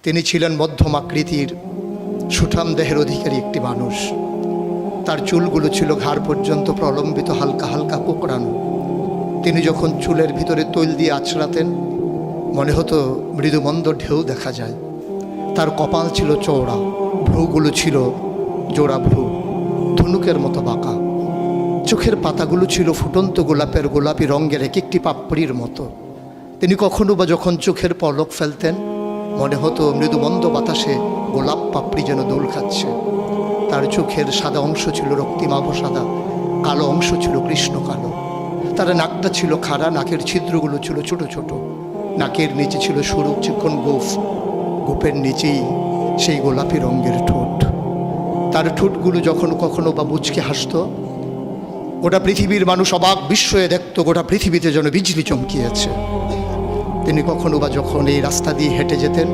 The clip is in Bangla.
তিনি ছিলেন মধ্যম আকৃতির সুঠাম দেহের অধিকারী একটি মানুষ। তার চুলগুলো ছিল ঘাড় পর্যন্ত প্রলম্বিত, হালকা হালকা কোঁকড়ানো। তিনি যখন চুলের ভিতরে তৈল দিয়ে আছড়াতেন মনে হতো মৃদুমন্দ ঢেউ দেখা যায়। তার কপাল ছিল চওড়া, ভ্রুগুলো ছিল জোড়া ভ্রু, ধনুকের মতো বাঁকা। চোখের পাতাগুলো ছিল ফুটন্ত গোলাপের গোলাপি রঙের এক একটি পাপড়ির মতো। তিনি কখনো বা যখন চোখের পলক ফেলতেন মনে হতো মৃদুমন্দ বাতাসে গোলাপ পাপড়ি যেন দোল খাচ্ছে। তার চোখের সাদা অংশ ছিল রক্তিমাভ সাদা, কালো অংশ ছিল কৃষ্ণ কালো। তার নাকটা ছিল খাড়া, নাকের ছিদ্রগুলো ছিল ছোট ছোট। নাকের নিচে ছিল সরু চিকন গোঁফ, গোঁফের নিচেই সেই গোলাপি রঙের ঠোঁট। তার ঠোঁটগুলো যখন কখনো বা মুচকে হাসত, গোটা পৃথিবীর মানুষ অবাক বিস্ময়ে দেখত গোটা পৃথিবীতে যেন বিজলি চমকিয়েছে। তিনি কখনো বা যখন এই রাস্তা দিয়ে হেঁটে যেতেন